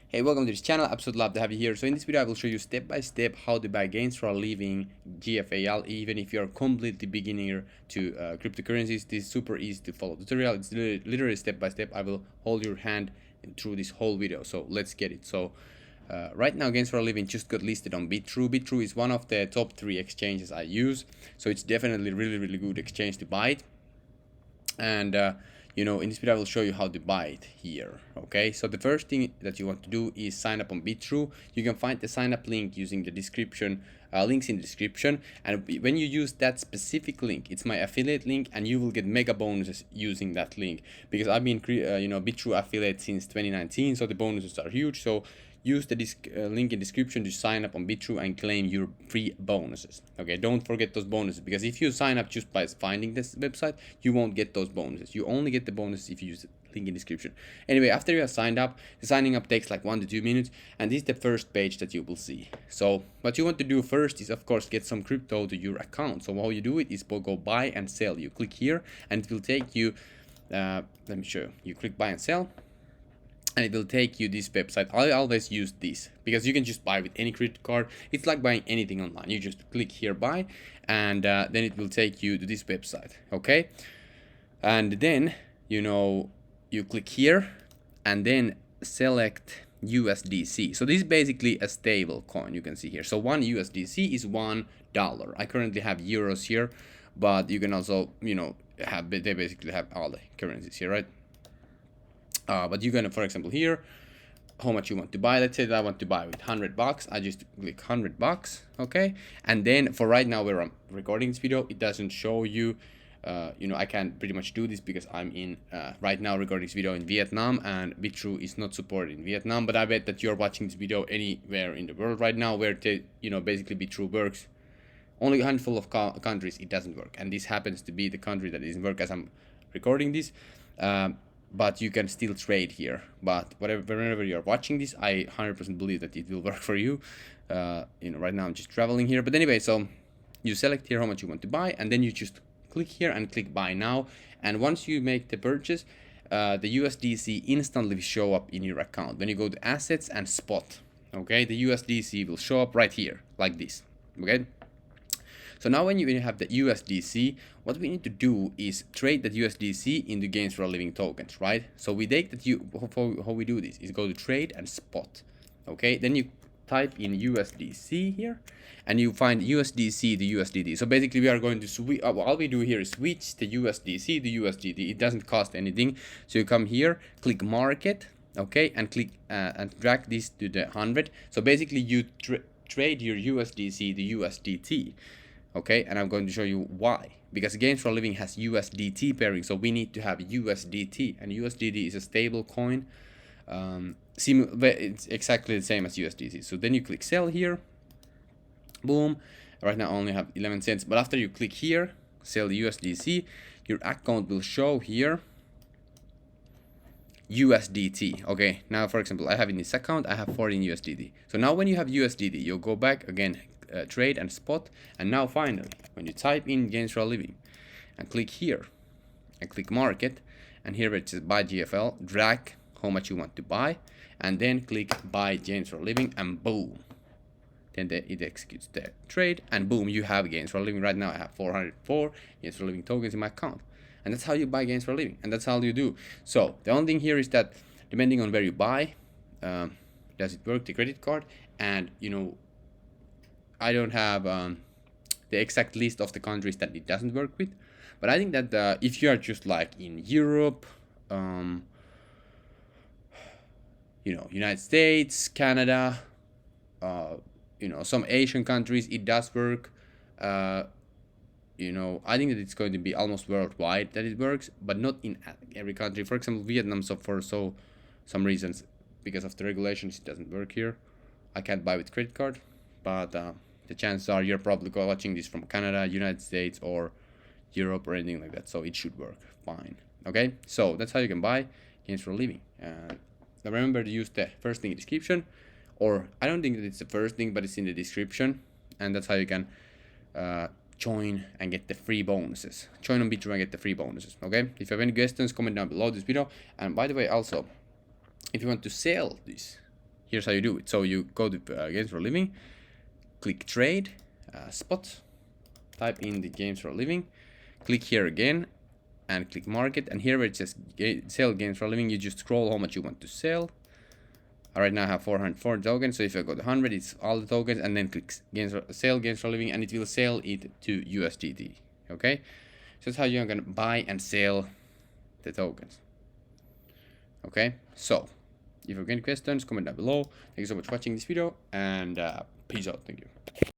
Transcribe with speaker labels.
Speaker 1: Hey, welcome to this channel. Absolutely love to have you here. So in this video, I will show you step by step how to buy gains for a living GFAL. Even if you're completely beginner to cryptocurrencies, this is super easy to follow tutorial. It's literally step by step. I will hold your hand through this whole video. So let's get it. So right now, gains for a living just got listed on Bitrue. Bitrue is one of the top 3 exchanges I use. So it's definitely really good exchange to buy it. And in this video I will show you how to buy it here. Okay, so the first thing that you want to do is sign up on Bitrue. You can find the sign up link using the description, links in the description, and when you use that specific link, it's my affiliate link, and you will get mega bonuses using that link, because I've been Bitrue affiliate since 2019, so the bonuses are huge. So use the link in description to sign up on Bitrue and claim your free bonuses. Okay, don't forget those bonuses, because if you sign up just by finding this website, you won't get those bonuses. You only get the bonuses if you use the link in description. Anyway, after you have signed up, the signing up takes like 1 to 2 minutes, and this is the first page that you will see. So what you want to do first is, of course, get some crypto to your account. So how you do it is go buy and sell. You click here, and it will take you, let me show you. You click buy and sell, and it will take you this website. I always use this because you can just buy with any credit card. It's like buying anything online. You just click here buy, and then it will take you to this website. Okay, and then you click here and then select USDC. So this is basically a stable coin, you can see here. So 1 USDC is $1. I currently have euros here, but you can also they basically have all the currencies here, right? But you're gonna, for example, here, how much you want to buy. Let's say that I want to buy with $100. I just click $100. Okay, and then for right now, where I'm recording this video, it doesn't show you. I can't pretty much do this because I'm in right now recording this video in Vietnam, and Bitrue is not supported in Vietnam. But I bet that you're watching this video anywhere in the world right now where basically Bitrue works. Only a handful of countries it doesn't work, and this happens to be the country that doesn't work as I'm recording this. But you can still trade here. But whenever you're watching this, I 100% believe that it will work for you. Right now I'm just traveling here. But anyway, so you select here how much you want to buy, and then you just click here and click buy now. And once you make the purchase, the USDC instantly show up in your account. When you go to assets and spot, okay, the USDC will show up right here like this. Okay. So now when you have the USDC, what we need to do is trade that USDC into gains for a living tokens, right? So we take that how we do this is go to trade and spot. Okay, then you type in USDC here, and you find USDC to USDT. So basically we are going to switch, all we do here is switch the USDC to USDT. It doesn't cost anything. So you come here, click market, okay, and click and drag this to the 100. So basically you trade your USDC to USDT. Okay, and I'm going to show you why. Because gains for a living has USDT pairing, so we need to have USDT, and USDT is a stable coin. It's exactly the same as USDT. So then you click sell here. Boom. Right now I only have 11 cents, but after you click here, sell USDC, your account will show here USDT. Okay, now for example, I have in this account, I have 14 USDT. So now when you have USDT, you'll go back again, trade and spot, and now finally when you type in gains for a living and click here and click market, and here it says buy GFL, drag how much you want to buy, and then click buy gains for a living, and boom, then it executes the trade, and boom, you have gains for a living. Right now I have 404 gains for a living tokens in my account, and that's how you buy gains for a living, and that's how you do. So the only thing here is that depending on where you buy, does it work the credit card, and I don't have the exact list of the countries that it doesn't work with, but I think that if you are just like in Europe, United States, Canada, some Asian countries, it does work. I think that it's going to be almost worldwide that it works, but not in every country. For example, Vietnam, for some reasons, because of the regulations, it doesn't work here. I can't buy with credit card, but the chances are you're probably watching this from Canada, United States, or Europe, or anything like that, so it should work fine. Okay, so that's how you can buy gains for a living. Remember to use the first thing in the description, or I don't think that it's the first thing, but it's in the description, and that's how you can join and get the free bonuses. Join on Bitrue and get the free bonuses. Okay, if you have any questions, comment down below this video. And by the way, also, if you want to sell this, here's how you do it. So you go to games for a living, click trade, spot, type in the games for a living, click here again, and click market. And here where it says sell games for a living, you just scroll how much you want to sell. Right now I have 404 tokens, so if I go to 100, it's all the tokens, and then click sell games for a living, and it will sell it to USDT. Okay, so that's how you're gonna buy and sell the tokens. Okay, so if you have any questions, comment down below. Thank you so much for watching this video, and peace out. Thank you.